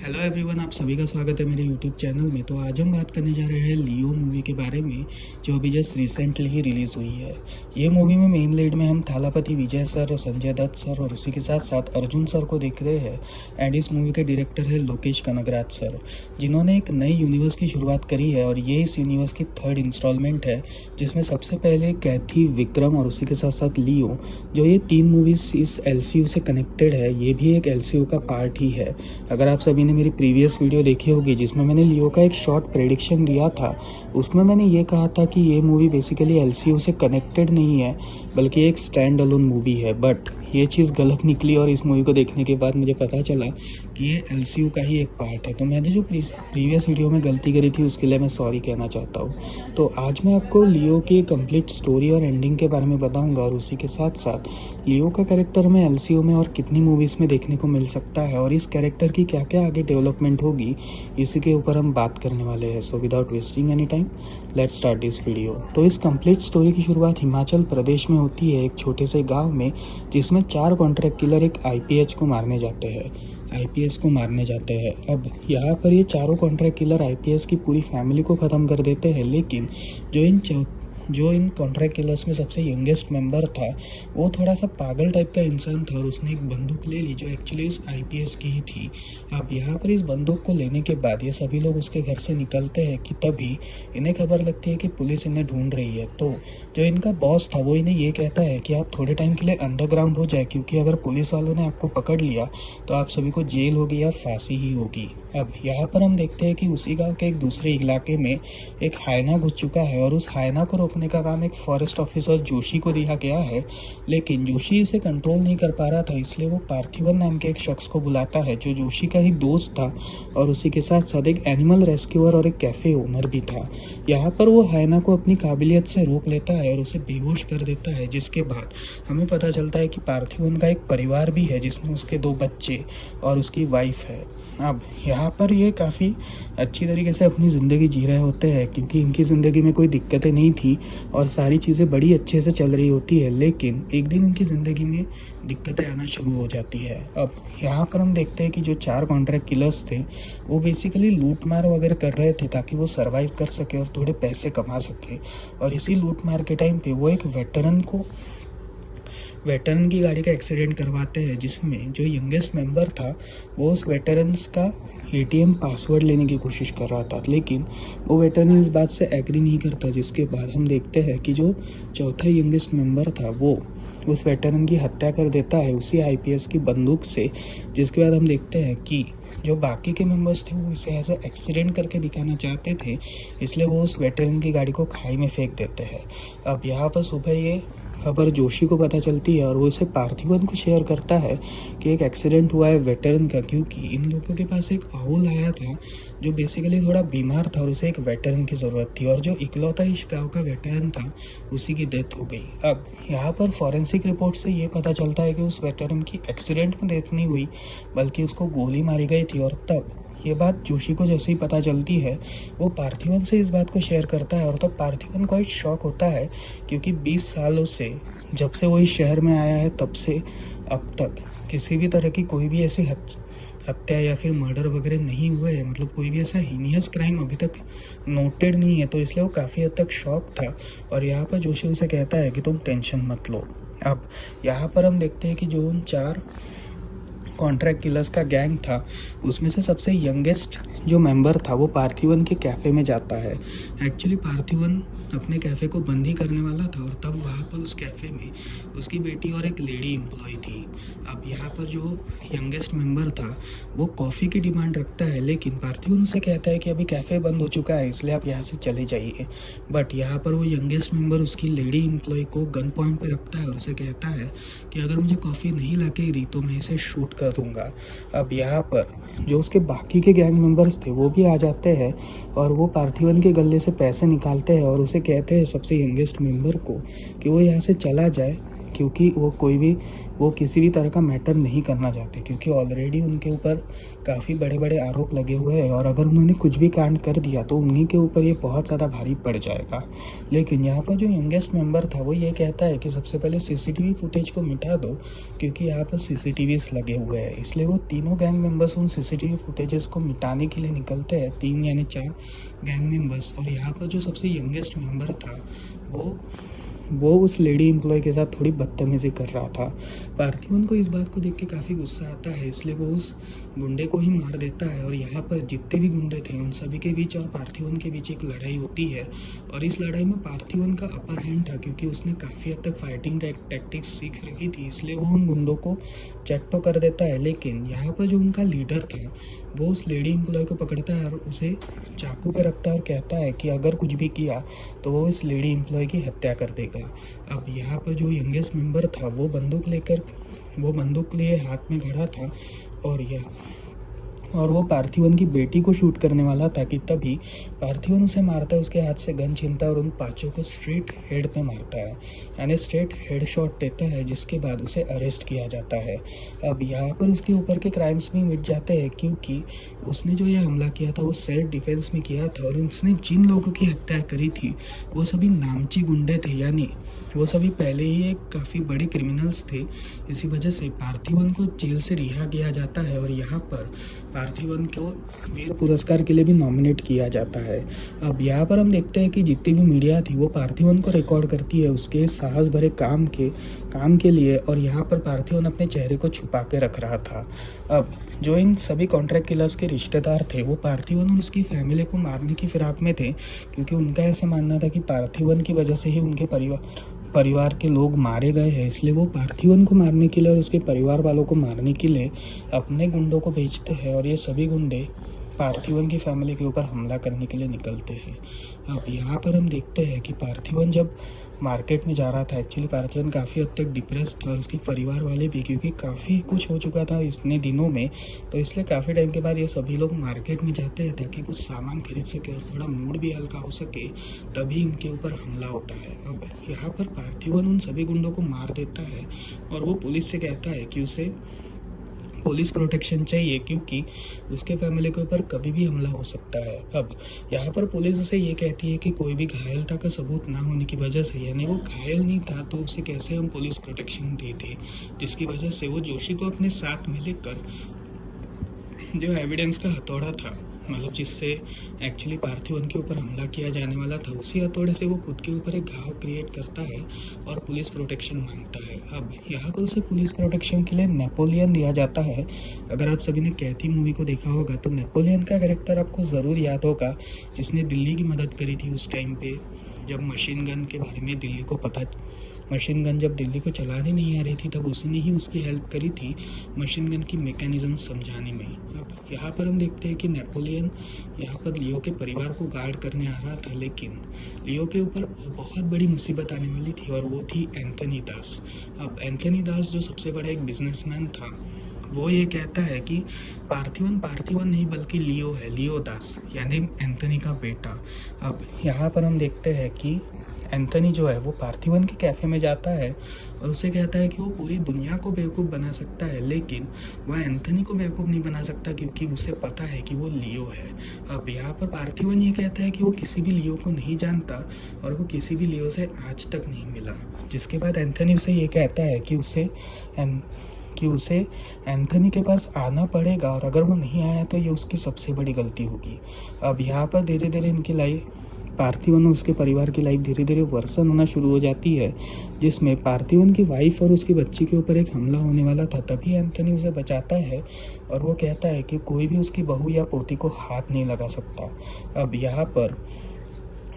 Hello everyone, आप सभी का स्वागत है मेरे यूट्यूब चैनल में। तो आज हम बात करने जा रहे हैं लियो मूवी के बारे में, जो अभी जस्ट रिसेंटली ही रिलीज़ हुई है। ये मूवी में मेन लीड में हम थालापति विजय सर और संजय दत्त सर और उसी के साथ साथ अर्जुन सर को देख रहे हैं। एंड इस मूवी के डायरेक्टर है लोकेश कनगराज सर, जिन्होंने एक नई यूनिवर्स की शुरुआत करी है। और ये इस यूनिवर्स की थर्ड इंस्टॉलमेंट है, जिसमें सबसे पहले कैथी, विक्रम और उसी के साथ साथ लियो, जो ये तीन मूवीज इस एलसीयू से कनेक्टेड है। ये भी एक एलसीयू का पार्ट ही है। अगर आप सभी ने मेरी प्रीवियस वीडियो देखी होगी जिसमें मैंने लियो का एक शॉर्ट प्रेडिक्शन दिया था, उसमें मैंने ये कहा था कि ये मूवी बेसिकली एलसीयू से कनेक्टेड नहीं है बल्कि एक स्टैंड अलोन मूवी है। बट ये चीज़ गलत निकली और इस मूवी को देखने के बाद मुझे पता चला कि ये एलसीयू का ही एक पार्ट है। तो मैंने जो प्रीवियस वीडियो में गलती करी थी उसके लिए मैं सॉरी कहना चाहता हूँ। तो आज मैं आपको लियो की कंप्लीट स्टोरी और एंडिंग के बारे में बताऊँगा, और उसी के साथ साथ लियो का कैरेक्टर में एलसीयू में और कितनी मूवीज़ में देखने को मिल सकता है और इस कैरेक्टर की क्या क्या आगे डेवलपमेंट होगी, इसी के ऊपर हम बात करने वाले हैं। So without wasting any time, let's start this video. तो इस कंप्लीट स्टोरी की शुरुआत हिमाचल प्रदेश में होती है, एक छोटे से गांव में, जिसमें 4 कॉन्ट्रैक्ट किलर एक आईपीएस को मारने जाते हैं। अब यहाँ पर ये चारों कॉन्ट्रैक्ट किलर आईपीएस की पूरी फैमिली को ख़त्म कर देते हैं। लेकिन जो इन कॉन्ट्रैक्ट किलर्स में सबसे यंगेस्ट मेंबर था, वो थोड़ा सा पागल टाइप का इंसान था और उसने एक बंदूक ले ली जो एक्चुअली उस आईपीएस की ही थी। अब यहाँ पर इस बंदूक को लेने के बाद ये सभी लोग उसके घर से निकलते हैं कि तभी इन्हें खबर लगती है कि पुलिस इन्हें ढूंढ रही है। तो जो इनका बॉस था वो इन्हें ये कहता है कि आप थोड़े टाइम के लिए अंडरग्राउंड हो जाए, क्योंकि अगर पुलिस वालों ने आपको पकड़ लिया तो आप सभी को जेल होगी या फांसी ही होगी। अब यहाँ पर हम देखते हैं कि उसी गाँव के एक दूसरे इलाके में एक हायना घुस चुका है और उस हायना को रोकने का काम एक फॉरेस्ट ऑफिसर जोशी को दिया गया है। लेकिन जोशी इसे कंट्रोल नहीं कर पा रहा था, इसलिए वो पार्थिवन नाम के एक शख्स को बुलाता है जो जोशी का ही दोस्त था और उसी के साथ साथ एक एनिमल रेस्क्यूअर और एक कैफे ओनर भी था। यहाँ पर वो हायना को अपनी काबिलियत से रोक लेता है और उसे बेहोश कर देता है, जिसके बाद हमें पता चलता है कि पार्थिवन का एक परिवार भी है जिसमें उसके 2 बच्चे और उसकी वाइफ है। अब यहाँ पर ये काफ़ी अच्छी तरीके से अपनी ज़िंदगी जी रहे होते हैं, क्योंकि इनकी ज़िंदगी में कोई दिक्कतें नहीं थी और सारी चीज़ें बड़ी अच्छे से चल रही होती है। लेकिन एक दिन उनकी ज़िंदगी में दिक्कतें आना शुरू हो जाती है। अब यहाँ पर हम देखते हैं कि जो 4 कॉन्ट्रैक्ट किलर्स थे वो बेसिकली लूट मार वगैरह कर रहे थे ताकि वो सरवाइव कर सके और थोड़े पैसे कमा सके। और इसी लूट मार के टाइम पे वो एक वेटरन की गाड़ी का एक्सीडेंट करवाते हैं, जिसमें जो यंगेस्ट मेंबर था वो उस वेटरन्स का एटीएम पासवर्ड लेने की कोशिश कर रहा था। लेकिन वो वेटरन इस बात से एग्री नहीं करता, जिसके बाद हम देखते हैं कि जो चौथा यंगेस्ट मेंबर था वो उस वेटरन की हत्या कर देता है उसी आईपीएस की बंदूक से। जिसके बाद हम देखते हैं कि जो बाकी के मेंबर्स थे वो इसे एज ए एक्सीडेंट करके दिखाना चाहते थे, इसलिए वो उस वेटरन की गाड़ी को खाई में फेंक देते हैं। अब यहाँ पर सुबह ये खबर जोशी को पता चलती है और वो इसे पार्थिवन को शेयर करता है कि एक एक्सीडेंट हुआ है वेटरन का, क्योंकि इन लोगों के पास एक आउल आया था जो बेसिकली थोड़ा बीमार था और उसे एक वेटरन की ज़रूरत थी, और जो इकलौता इस गाँव का वेटरन था उसी की डेथ हो गई। अब यहाँ पर फॉरेंसिक रिपोर्ट से ये पता चलता है कि उस वेटरन की एक्सीडेंट में डेथ नहीं हुई बल्कि उसको गोली मारी गई थी। और तब ये बात जोशी को जैसे ही पता चलती है वो पार्थिवन से इस बात को शेयर करता है, और तब पार्थिवन को एक शॉक होता है, क्योंकि 20 सालों से जब से वो इस शहर में आया है तब से अब तक किसी भी तरह की कोई भी ऐसी हत्या या फिर मर्डर वगैरह नहीं हुए हैं। मतलब कोई भी ऐसा हीनियस क्राइम अभी तक नोटेड नहीं है। तो इसलिए वो काफ़ी हद तक शॉक था और यहाँ पर जोशी उसे कहता है कि तुम टेंशन मत लो। अब यहाँ पर हम देखते हैं कि जो उन 4 कॉन्ट्रैक्ट किलर्स का गैंग था उसमें से सबसे यंगेस्ट जो मेंबर था वो पार्थिवन के कैफ़े में जाता है। एक्चुअली पार्थिवन अपने कैफ़े को बंद ही करने वाला था और तब वहाँ पर उस कैफ़े में उसकी बेटी और एक लेडी एम्प्लॉय थी। अब यहाँ पर जो यंगेस्ट मेंबर था वो कॉफ़ी की डिमांड रखता है, लेकिन पार्थिवन उसे कहता है कि अभी कैफ़े बंद हो चुका है इसलिए आप यहाँ से चले जाइए। बट यहाँ पर वो यंगेस्ट मेंबर उसकी लेडी एम्प्लॉय को गन पॉइंट पर रखता है और उसे कहता है कि अगर मुझे कॉफ़ी नहीं ला के दी तो मैं इसे शूट कर दूँगा। अब यहाँ पर जो उसके बाकी के गैंग मेंबर्स थे वो भी आ जाते हैं और वो पार्थिवन के गले से पैसे निकालते हैं और उसे कहते हैं सबसे यंगेस्ट मेंबर को कि वो यहाँ से चला जाए, क्योंकि वो किसी भी तरह का मैटर नहीं करना चाहते, क्योंकि ऑलरेडी उनके ऊपर काफ़ी बड़े बड़े आरोप लगे हुए हैं और अगर उन्होंने कुछ भी कांड कर दिया तो उन्हीं के ऊपर ये बहुत ज़्यादा भारी पड़ जाएगा। लेकिन यहाँ पर जो यंगेस्ट मेंबर था वो ये कहता है कि सबसे पहले सीसीटीवी फुटेज को मिटा दो, क्योंकि यहाँ पर सीसीटीवीज लगे हुए हैं। इसलिए वो तीनों गैंग मेंबर्स उन सीसीटीवी फुटेजेस को मिटाने के लिए निकलते हैं, 3 यानी 4 गैंग मेंबर्स। और यहाँ पर जो सबसे यंगेस्ट मेंबर था वो उस लेडी एम्प्लॉय के साथ थोड़ी बदतमीज़ी कर रहा था। पार्थिवन को इस बात को देख के काफ़ी गुस्सा आता है, इसलिए वो उस गुंडे को ही मार देता है। और यहाँ पर जितने भी गुंडे थे उन सभी के बीच और पार्थिवन के बीच एक लड़ाई होती है और इस लड़ाई में पार्थिवन का अपर हैंड था, क्योंकि उसने काफ़ी हद तक फाइटिंग टैक्टिक्स सीख रखी थी, इसलिए वो उन गुंडों को चट तो कर देता है। लेकिन यहाँ पर जो उनका लीडर था वो उस लेडी एम्प्लॉय को पकड़ता है और उसे चाकू पे रखता है और कहता है कि अगर कुछ भी किया तो वो इस लेडी एम्प्लॉय की हत्या कर देगा। अब यहाँ पर जो यंगेस्ट मेंबर था वो बंदूक लिए हाथ में खड़ा था और वो पार्थिवन की बेटी को शूट करने वाला था कि तभी पार्थिवन उसे मारता है, उसके हाथ से गन छीनता है और उन 5 को स्ट्रेट हेड पे मारता है, यानी स्ट्रेट हेड शॉट देता है, जिसके बाद उसे अरेस्ट किया जाता है। अब यहाँ पर उसके ऊपर के क्राइम्स भी मिट जाते हैं, क्योंकि उसने जो यह हमला किया था वो सेल्फ डिफेंस में किया था और उसने जिन लोगों की हत्या करी थी वो सभी नामची गुंडे थे, यानी वो सभी पहले ही एक काफ़ी बड़े क्रिमिनल्स थे। इसी वजह से पार्थिवन को जेल से रिहा किया जाता है और यहाँ पर पार्थिवन को वीर पुरस्कार के लिए भी नॉमिनेट किया जाता है। अब यहाँ पर हम देखते हैं कि जितनी भी मीडिया थी वो पार्थिवन को रिकॉर्ड करती है उसके साहस भरे काम के लिए, और यहाँ पर पार्थिवन अपने चेहरे को छुपा के रख रहा था। अब जो इन सभी कॉन्ट्रैक्ट किलर्स के रिश्तेदार थे वो पार्थिवन और उसकी फैमिली को मारने की फिराक में थे, क्योंकि उनका ऐसा मानना था कि पार्थिवन की वजह से ही उनके परिवार के लोग मारे गए हैं, इसलिए वो पार्थिवन को मारने के लिए और उसके परिवार वालों को मारने के लिए अपने गुंडों को भेजते हैं और ये सभी गुंडे पार्थिवन की फैमिली के ऊपर हमला करने के लिए निकलते हैं। अब यहाँ पर हम देखते हैं कि पार्थिवन जब मार्केट में जा रहा था, एक्चुअली पार्थिवन काफ़ी हद तक डिप्रेस था और उसके परिवार वाले भी, क्योंकि काफ़ी कुछ हो चुका था इतने दिनों में, तो इसलिए काफ़ी टाइम के बाद ये सभी लोग मार्केट में जाते हैं ताकि कुछ सामान खरीद सके और थोड़ा मूड भी हल्का हो सके, तभी इनके ऊपर हमला होता है। अब यहाँ पर पार्थिवन उन सभी गुंडों को मार देता है और वो पुलिस से कहता है कि उसे पुलिस प्रोटेक्शन चाहिए, क्योंकि उसके फैमिली के ऊपर कभी भी हमला हो सकता है। अब यहाँ पर पुलिस उसे ये कहती है कि कोई भी घायलता का सबूत ना होने की वजह से, यानी वो घायल नहीं था तो उसे कैसे हम पुलिस प्रोटेक्शन देते, जिसकी वजह से वो जोशी को अपने साथ में लेकर जो एविडेंस का हथौड़ा था, मतलब जिससे एक्चुअली पार्थिवन के ऊपर हमला किया जाने वाला था, उसी हथौड़े से वो खुद के ऊपर एक घाव क्रिएट करता है और पुलिस प्रोटेक्शन मांगता है। अब यहाँ पर उसे पुलिस प्रोटेक्शन के लिए नेपोलियन दिया जाता है। अगर आप सभी ने कैथी मूवी को देखा होगा तो नेपोलियन का कैरेक्टर आपको ज़रूर याद होगा, जिसने दिल्ली की मदद करी थी उस टाइम पे जब मशीन गन के बारे में मशीन गन जब दिल्ली को चलाने नहीं आ रही थी, तब उसने ही उसकी हेल्प करी थी मशीन गन की मैकेनिज्म समझाने में। अब यहाँ पर हम देखते हैं कि नेपोलियन यहाँ पर लियो के परिवार को गार्ड करने आ रहा था, लेकिन लियो के ऊपर बहुत बड़ी मुसीबत आने वाली थी और वो थी एंथनी दास। अब एंथनी दास जो सबसे बड़ा एक बिजनेसमैन था, वो ये कहता है कि पार्थिवन नहीं बल्कि लियो है, लियो दास, यानी एंथनी का बेटा। अब यहाँ पर हम देखते हैं कि एंथनी जो है वो पार्थिवन के कैफ़े में जाता है और उसे कहता है कि वो पूरी दुनिया को बेवकूफ़ बना सकता है, लेकिन वह एंथनी को बेवकूफ़ नहीं बना सकता, क्योंकि उसे पता है कि वो लियो है। अब यहाँ पर पार्थिवन ये कहता है कि वो किसी भी लियो को नहीं जानता और वो किसी भी लियो से आज तक नहीं मिला, जिसके बाद एंथनी उसे ये कहता है कि उसे एंथनी के पास आना पड़ेगा और अगर वो नहीं आया तो ये उसकी सबसे बड़ी गलती होगी। अब यहाँ पर धीरे धीरे इनकी लाइफ, पार्थिवन और उसके परिवार की लाइफ धीरे धीरे वर्सन होना शुरू हो जाती है, जिसमें पार्थिवन की वाइफ और उसकी बच्ची के ऊपर एक हमला होने वाला था। तभी एंथनी उसे बचाता है और वो कहता है कि कोई भी उसकी बहू या पोती को हाथ नहीं लगा सकता। अब यहाँ पर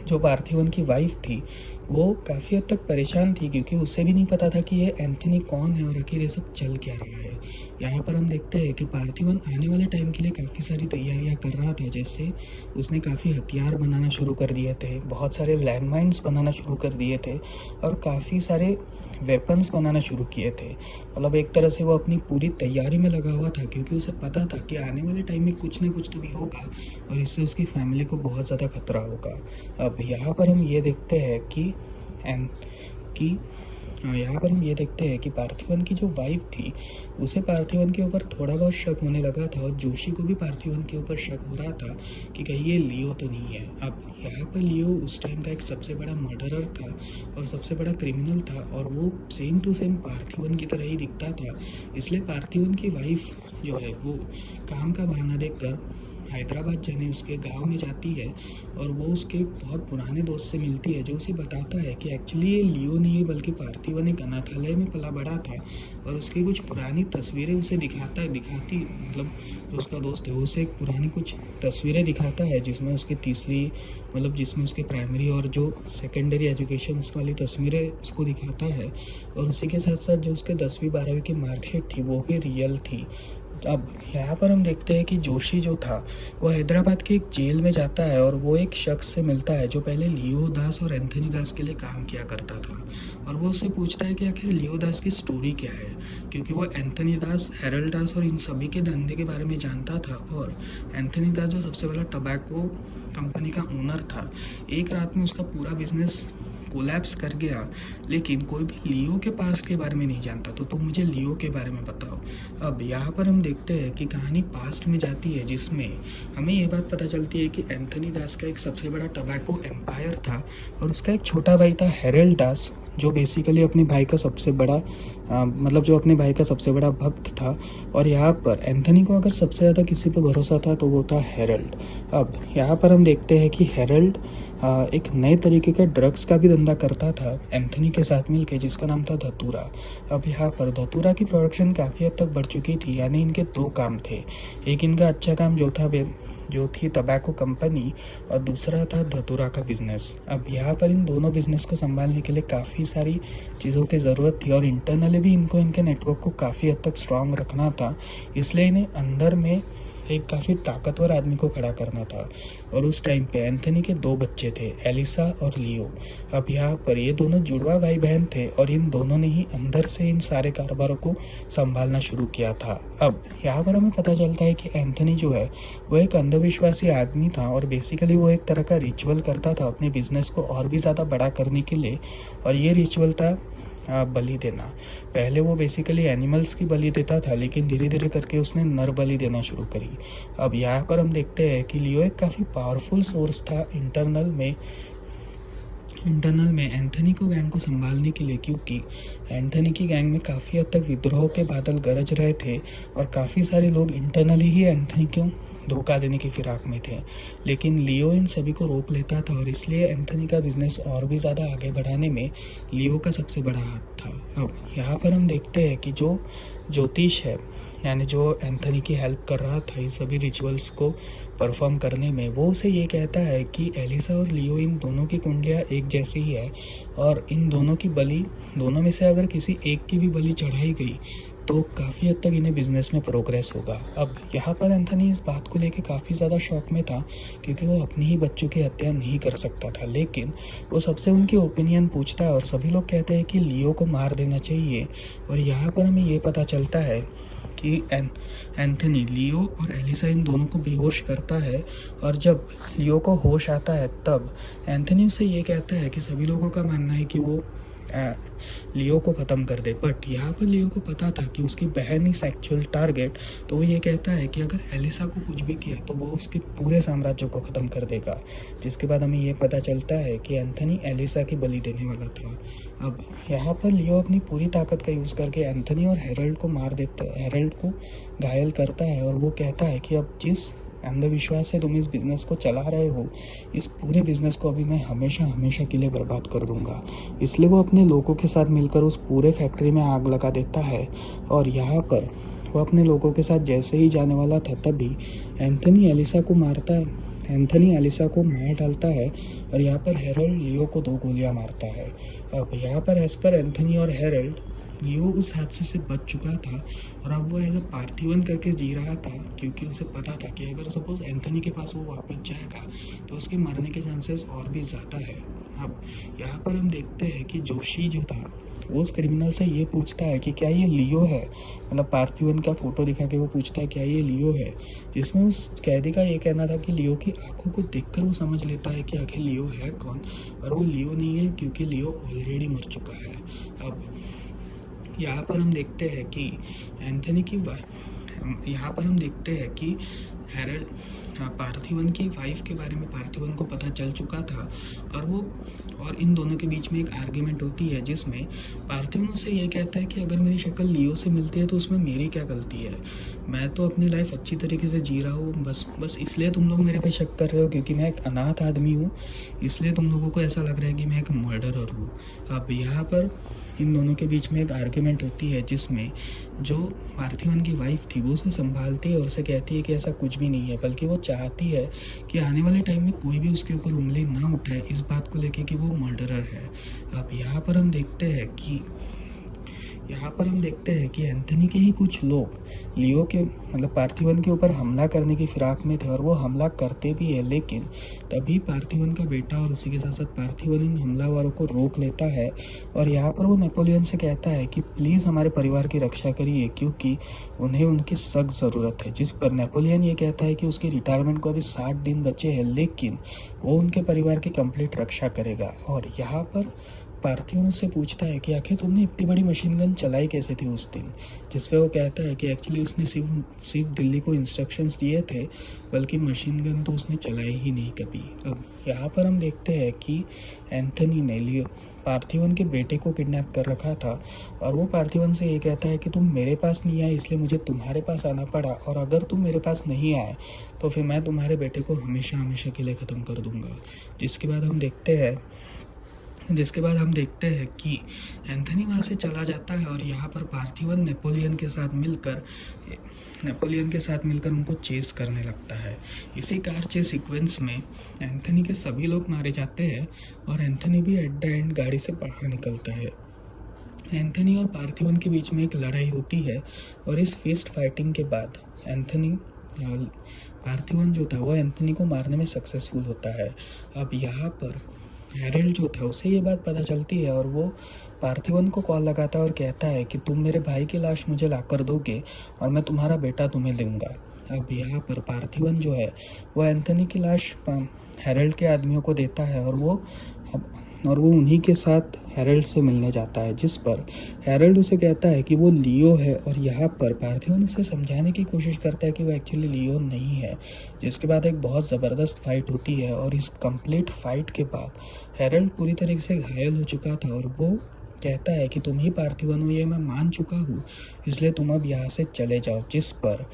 जो पार्थिवन की वाइफ थी वो काफ़ी हद तक परेशान थी, क्योंकि उसे भी नहीं पता था कि ये एंथनी कौन है और आखिर ये सब चल क्या रहा है। यहाँ पर हम देखते हैं कि पार्थिवन आने वाले टाइम के लिए काफ़ी सारी तैयारियाँ कर रहा था, जैसे उसने काफ़ी हथियार बनाना शुरू कर दिए थे, बहुत सारे लैंडमाइंस बनाना शुरू कर दिए थे और काफ़ी सारे वेपन्स बनाना शुरू किए थे। मतलब एक तरह से वो अपनी पूरी तैयारी में लगा हुआ था, क्योंकि उसे पता था कि आने वाले टाइम में कुछ ना कुछ तो भी होगा और इससे उसकी फैमिली को बहुत ज़्यादा खतरा होगा। अब यहाँ पर हम ये देखते हैं कि यहाँ पर हम ये देखते हैं कि पार्थिवन की जो वाइफ थी उसे पार्थिवन के ऊपर थोड़ा बहुत शक होने लगा था और जोशी को भी पार्थिवन के ऊपर शक हो रहा था कि कहीं ये लियो तो नहीं है। अब यहाँ पर लियो उस टाइम का एक सबसे बड़ा मर्डरर था और सबसे बड़ा क्रिमिनल था और वो सेम टू सेम पार्थिवन की तरह ही दिखता था। इसलिए पार्थिवन की वाइफ जो है वो काम का बहाना देखकर हैदराबाद जाने उसके गांव में जाती है और वो उसके बहुत पुराने दोस्त से मिलती है जो उसे बताता है कि एक्चुअली ये लियो नहीं है बल्कि पार्थिवन एक अनाथालय में पला बड़ा था और उसकी कुछ पुरानी तस्वीरें उसे दिखाती मतलब जो उसका दोस्त है वो उसे एक पुरानी कुछ तस्वीरें दिखाता है जिसमें उसकी तीसरी मतलब जिसमें उसके प्राइमरी और जो सेकेंडरी एजुकेशन वाली तस्वीरें उसको दिखाता है और उसी के साथ साथ जो उसके 10वीं 12वीं की मार्कशीट थी वो भी रियल थी। अब यहाँ पर हम देखते हैं कि जोशी जो था वो हैदराबाद के एक जेल में जाता है और वो एक शख्स से मिलता है जो पहले लियो दास और एंथनी दास के लिए काम किया करता था और वो उससे पूछता है कि आखिर लियो दास की स्टोरी क्या है, क्योंकि वो एंथनी दास, हैरल्ड दास और इन सभी के धंधे के बारे में जानता था। और एंथनी दास जो सबसे बड़ा टबैको कंपनी का ओनर था, एक रात में उसका पूरा बिजनेस कोलैप्स कर गया, लेकिन कोई भी लियो के पास्ट के बारे में नहीं जानता। तो तुम मुझे लियो के बारे में बताओ। अब यहाँ पर हम देखते हैं कि कहानी पास्ट में जाती है जिसमें हमें ये बात पता चलती है कि एंथनी दास का एक सबसे बड़ा टबैको एम्पायर था और उसका एक छोटा भाई था हैरल्ड दास जो बेसिकली अपने भाई का सबसे बड़ा जो अपने भाई का सबसे बड़ा भक्त था। और यहाँ पर एंथनी को अगर सबसे ज़्यादा किसी पर भरोसा था तो वो था हैरल्ड। अब यहाँ पर हम देखते हैं कि हैरल्ड एक नए तरीके का ड्रग्स का भी धंधा करता था एंथनी के साथ मिलके जिसका नाम था धतूरा। अब यहाँ पर धतूरा की प्रोडक्शन काफ़ी हद तक बढ़ चुकी थी, यानी इनके 2 काम थे। एक इनका अच्छा काम जो थी टबैको कंपनी और दूसरा था धतूरा का बिजनेस। अब यहाँ पर इन दोनों बिजनेस को संभालने के लिए काफ़ी सारी चीज़ों की ज़रूरत थी और इंटरनली भी इनको इनके नेटवर्क को काफ़ी हद तक स्ट्रांग रखना था, इसलिए इन्हें अंदर में एक काफ़ी ताकतवर आदमी को खड़ा करना था। और उस टाइम पे एंथनी के 2 बच्चे थे, एलिसा और लियो। अब यहाँ पर ये दोनों जुड़वा भाई बहन थे और इन दोनों ने ही अंदर से इन सारे कारोबारों को संभालना शुरू किया था। अब यहाँ पर हमें पता चलता है कि एंथनी जो है वो एक अंधविश्वासी आदमी था और बेसिकली वो एक तरह का रिचुअल करता था अपने बिजनेस को और भी ज़्यादा बड़ा करने के लिए, और ये रिचुअल था बलि देना। पहले वो बेसिकली एनिमल्स की बलि देता था, लेकिन धीरे धीरे करके उसने नर बलि देना शुरू करी। अब यहाँ पर हम देखते हैं कि लियो एक काफ़ी पावरफुल सोर्स था इंटरनल में एंथनी को गैंग को संभालने के लिए, क्योंकि एंथनी की गैंग में काफ़ी हद तक विद्रोह के बादल गरज रहे थे और काफ़ी सारे लोग इंटरनली ही एंथनी को धोखा देने की फिराक में थे। लेकिन लियो इन सभी को रोक लेता था और इसलिए एंथनी का बिजनेस और भी ज़्यादा आगे बढ़ाने में लियो का सबसे बड़ा हाथ था। अब यहाँ पर हम देखते हैं कि जो ज्योतिष है, यानी जो एंथनी की हेल्प कर रहा था इस सभी रिचुअल्स को परफॉर्म करने में, वो उसे ये कहता है कि एलिसा और लियो इन दोनों की कुंडलियाँ एक जैसी ही है और इन दोनों में से अगर किसी एक की भी बलि चढ़ाई गई तो काफ़ी हद तक इन्हें बिजनेस में प्रोग्रेस होगा। अब यहाँ पर एंथनी इस बात को लेके काफ़ी ज़्यादा शॉक में था, क्योंकि वो अपने ही बच्चों की हत्या नहीं कर सकता था, लेकिन वो सबसे उनकी ओपिनियन पूछता है और सभी लोग कहते हैं कि लियो को मार देना चाहिए। और यहाँ पर हमें ये पता चलता है कि एंथनी लियो और एलिसा इन दोनों को बेहोश करता है, और जब लियो को होश आता है तब एंथनी उससे ये कहता है कि सभी लोगों का मानना है कि वो लियो को ख़त्म कर दे, बट यहाँ पर लियो को पता था कि उसकी बहन इस एक्चुअल टारगेट। तो वो ये कहता है कि अगर एलिसा को कुछ भी किया तो वो उसके पूरे साम्राज्य को ख़त्म कर देगा, जिसके बाद हमें ये पता चलता है कि एंथनी एलिसा की बलि देने वाला था। अब यहाँ पर लियो अपनी पूरी ताकत का यूज़ करके एंथनी और हैरल्ड को मार देता है, हैरल्ड को घायल करता है और वो कहता है कि अब जिस अंधविश्वास से तुम इस बिज़नेस को चला रहे हो, इस पूरे बिज़नेस को अभी मैं हमेशा के लिए बर्बाद कर दूंगा। इसलिए वो अपने लोगों के साथ मिलकर उस पूरे फैक्ट्री में आग लगा देता है। और यहाँ पर वो अपने लोगों के साथ जैसे ही जाने वाला था तभी एंथनी एलिसा को मार डालता है और यहाँ पर हैरल्ड लियो को 2 गोलियाँ मारता है। अब यहाँ पर एज पर एंथनी और हैरल्ड, लियो उस हादसे से बच चुका था और अब वो एज अ पार्थिवन करके जी रहा था, क्योंकि उसे पता था कि अगर सपोज एंथनी के पास वो वापस जाएगा तो उसके मरने के चांसेस और भी ज़्यादा है। अब यहाँ पर हम देखते हैं कि जोशी जो था वो उस क्रिमिनल से ये पूछता है कि क्या ये लियो है, मतलब पार्थिवन का फ़ोटो दिखा के वो पूछता है क्या ये लियो है, जिसमें उस कैदी का ये कहना था कि लियो की आंखों को देखकर वो समझ लेता है कि आखिर लियो है कौन, और वो लियो नहीं है क्योंकि लियो ऑलरेडी मर चुका है। अब यहाँ पर हम देखते हैं कि एंथनी की यहाँ पर हम देखते हैं कि हैरल्ड पार्थिवन की वाइफ के बारे में पार्थिवन को पता चल चुका था, और इन दोनों के बीच में एक आर्ग्यूमेंट होती है जिसमें पार्थिवन उससे ये कहता है कि अगर मेरी शक्ल लियो से मिलती है तो उसमें मेरी क्या गलती है, मैं तो अपनी लाइफ अच्छी तरीके से जी रहा हूँ, बस इसलिए तुम लोग मेरे पे शक कर रहे हो क्योंकि मैं एक अनाथ आदमी हूँ, इसलिए तुम लोगों को ऐसा लग रहा है कि मैं एक मर्डरर हूँ। अब यहाँ पर इन दोनों के बीच में एक आर्ग्यूमेंट होती है जिसमें जो पार्थिवन की वाइफ थी वो उसे संभालती है और उसे कहती है कि ऐसा कुछ भी नहीं है, बल्कि वो चाहती है कि आने वाले टाइम में कोई भी उसके ऊपर उंगली ना उठाए इस बात को लेके कि वो मर्डरर है। अब यहाँ पर हम देखते हैं कि एंथनी के ही कुछ लोग लियो के मतलब पार्थिवन के ऊपर हमला करने की फिराक में थे और वो हमला करते भी है, लेकिन तभी पार्थिवन का बेटा और उसी के साथ साथ पार्थिवन इन हमलावरों को रोक लेता है और यहाँ पर वो नेपोलियन से कहता है कि प्लीज़ हमारे परिवार की रक्षा करिए क्योंकि उन्हें उनकी सख्त ज़रूरत है। जिस पर नेपोलियन ये कहता है कि उसकी रिटायरमेंट को अभी 60 दिन बचे हैं, लेकिन वो उनके परिवार की कंप्लीट रक्षा करेगा। और यहाँ पर पार्थिवन उससे पूछता है कि आखिर तुमने इतनी बड़ी मशीन गन चलाई कैसे थी उस दिन, जिस पे वो कहता है कि एक्चुअली उसने सिर्फ दिल्ली को इंस्ट्रक्शंस दिए थे, बल्कि मशीन गन तो उसने चलाई ही नहीं कभी। अब यहाँ पर हम देखते हैं कि एंथनी ने लियो पार्थिवन के बेटे को किडनैप कर रखा था और वो पार्थिवन से ये कहता है कि तुम मेरे पास नहीं आए इसलिए मुझे तुम्हारे पास आना पड़ा, और अगर तुम मेरे पास नहीं आए तो फिर मैं तुम्हारे बेटे को हमेशा हमेशा के लिए ख़त्म कर दूँगा। जिसके बाद हम देखते हैं कि एंथनी वहाँ से चला जाता है और यहाँ पर पार्थिवन नेपोलियन के साथ मिलकर उनको चेस करने लगता है। इसी कार चेस सीक्वेंस में एंथनी के सभी लोग मारे जाते हैं और एंथनी भी एट द एंड गाड़ी से बाहर निकलता है। एंथनी और पार्थिवन के बीच में एक लड़ाई होती है और इस फिस्ट फाइटिंग के बाद पार्थिवन जो था वो एंथनी को मारने में सक्सेसफुल होता है। अब यहाँ पर हैरल्ड जो था उसे ये बात पता चलती है और वो पार्थिवन को कॉल लगाता है और कहता है कि तुम मेरे भाई की लाश मुझे ला कर दोगे और मैं तुम्हारा बेटा तुम्हें दूंगा। अब यहाँ पर पार्थिवन जो है वो एंथनी की लाश हैरल्ड के आदमियों को देता है और वो उन्हीं के साथ हैरल्ड से मिलने जाता है, जिस पर हैरल्ड उसे कहता है कि वो लियो है और यहाँ पर पार्थिवन उसे समझाने की कोशिश करता है कि वो एक्चुअली लियो नहीं है। जिसके बाद एक बहुत ज़बरदस्त फाइट होती है और इस कंप्लीट फाइट के बाद हैरल्ड पूरी तरीके से घायल हो चुका था और वो कहता है कि तुम ही पार्थिवन हो, ये मैं मान चुका हूँ, इसलिए तुम अब यहाँ से चले जाओ। जिस पर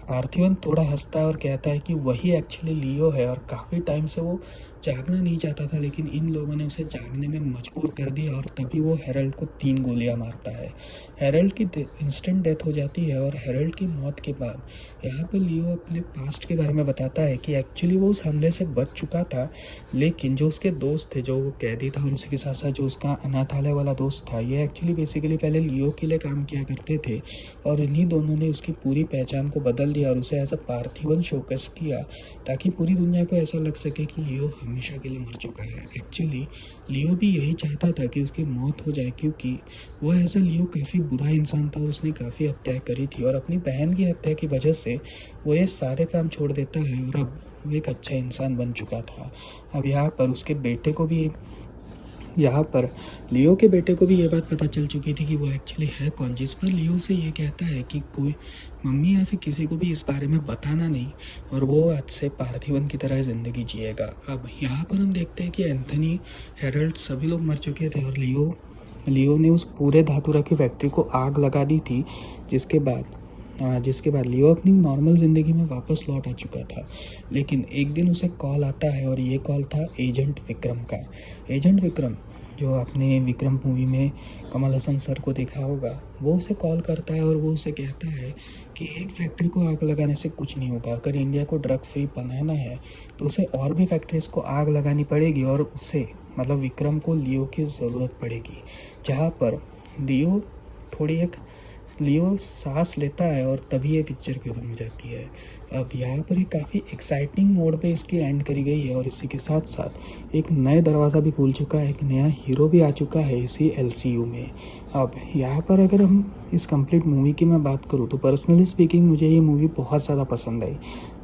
पार्थिवन थोड़ा हंसता है और कहता है कि वही एक्चुअली लियो है और काफ़ी टाइम से वो जागना नहीं चाहता था, लेकिन इन लोगों ने उसे जागने में मजबूर कर दिया और तभी वो हैरल्ड को 3 गोलियां मारता है। हैरल्ड की इंस्टेंट डेथ हो जाती है और हैरल्ड की मौत के बाद यहाँ पर लियो अपने पास्ट के बारे में बताता है कि एक्चुअली वो उस हमले से बच चुका था, लेकिन जो उसके दोस्त थे, जो वो कैदी था और उसी के साथ साथ जो उसका अनाथालय वाला दोस्त था, ये एक्चुअली बेसिकली पहले लियो के लिए काम किया करते थे और इन्हीं दोनों ने उसकी पूरी पहचान को बदल दिया और उसे ऐसा पार्थिवन शोकेस किया ताकि पूरी दुनिया को ऐसा लग सके कि लियो हमेशा के लिए मर चुका है। एक्चुअली लियो भी यही चाहता था कि उसकी मौत हो जाए, क्योंकि वो ऐसा लियो काफ़ी बुरा इंसान था, उसने काफ़ी हत्याएं करी थी और अपनी बहन की हत्या की वजह से वो ये सारे काम छोड़ देता है और अब वो एक अच्छा इंसान बन चुका था। अब यहाँ पर लियो के बेटे को भी ये बात पता चल चुकी थी कि वो एक्चुअली है कौन, जिस पर लियो से ये कहता है कि कोई मम्मी या फिर किसी को भी इस बारे में बताना नहीं और वो आज से पार्थिवन की तरह ज़िंदगी जिएगा। अब यहाँ पर हम देखते हैं कि एंथनी, हैरल्ड सभी लोग मर चुके थे और लियो ने उस पूरे धातु रखी फैक्ट्री को आग लगा दी थी, जिसके बाद लियो अपनी नॉर्मल ज़िंदगी में वापस लौट आ चुका था। लेकिन एक दिन उसे कॉल आता है और ये कॉल था एजेंट विक्रम का। एजेंट विक्रम, जो आपने विक्रम मूवी में कमल हसन सर को देखा होगा, वो उसे कॉल करता है और वो उसे कहता है कि एक फैक्ट्री को आग लगाने से कुछ नहीं होगा, अगर इंडिया को ड्रग फ्री बनाना है तो उसे और भी फैक्ट्रीज को आग लगानी पड़ेगी और उससे मतलब विक्रम को लियो की ज़रूरत पड़ेगी। जहाँ पर लियो सांस लेता है और तभी ये पिक्चर खत्म हो जाती है। अब यहाँ पर एक काफ़ी एक्साइटिंग मोड पे इसकी एंड करी गई है और इसी के साथ साथ एक नए दरवाज़ा भी खुल चुका है, एक नया हीरो भी आ चुका है इसी एलसीयू में। अब यहाँ पर अगर हम इस कंप्लीट मूवी की मैं बात करूँ तो पर्सनली स्पीकिंग मुझे ये मूवी बहुत ज़्यादा पसंद आई।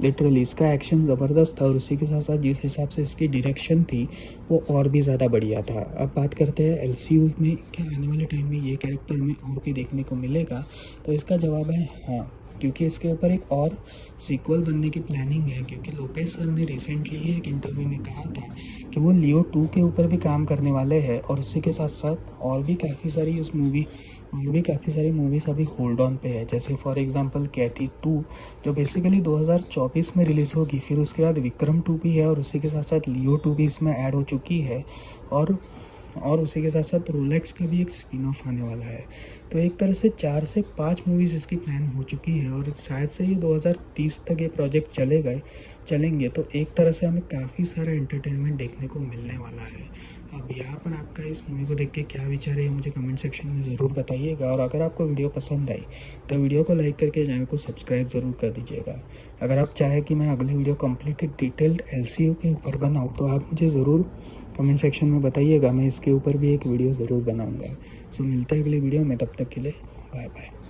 लिटरली इसका एक्शन ज़बरदस्त था और उसी के साथ साथ जिस हिसाब से इसकी डायरेक्शन थी वो और भी ज़्यादा बढ़िया था। अब बात करते हैं एलसीयू में क्या आने वाले टाइम में ये कैरेक्टर हमें और भी देखने को मिलेगा, तो इसका जवाब है हाँ, क्योंकि इसके ऊपर एक और सीक्वल बनने की प्लानिंग है। क्योंकि लोपेस सर ने रिसेंटली ही एक इंटरव्यू में कहा था कि वो लियो 2 के ऊपर भी काम करने वाले हैं और उसी के साथ साथ और भी काफ़ी सारी मूवीज़ अभी होल्ड ऑन पे है। जैसे फॉर एग्जांपल कैथी 2 जो बेसिकली 2024 में रिलीज़ होगी, फिर उसके बाद विक्रम 2 भी है और उसी के साथ साथ लियो 2 भी इसमें ऐड हो चुकी है और उसी के साथ साथ रोलेक्स का भी एक स्पिन ऑफ आने वाला है। तो एक तरह से 4 से 5 मूवीज़ इसकी प्लान हो चुकी है और शायद से ये 2030 तक ये प्रोजेक्ट चलेंगे। तो एक तरह से हमें काफ़ी सारा एंटरटेनमेंट देखने को मिलने वाला है। अब यहाँ पर आपका इस मूवी को देख के क्या विचार है मुझे कमेंट सेक्शन में ज़रूर बताइएगा और अगर आपको वीडियो पसंद आई तो वीडियो को लाइक करके चैनल को सब्सक्राइब ज़रूर कर दीजिएगा। अगर आप चाहें कि मैं अगली वीडियो कंप्लीट डिटेल्ड एलसीयू के ऊपर बनाऊँ तो आप मुझे ज़रूर कमेंट सेक्शन में बताइएगा, मैं इसके ऊपर भी एक वीडियो ज़रूर बनाऊंगा। सो मिलता है अगली वीडियो में, तब तक के लिए बाय बाय।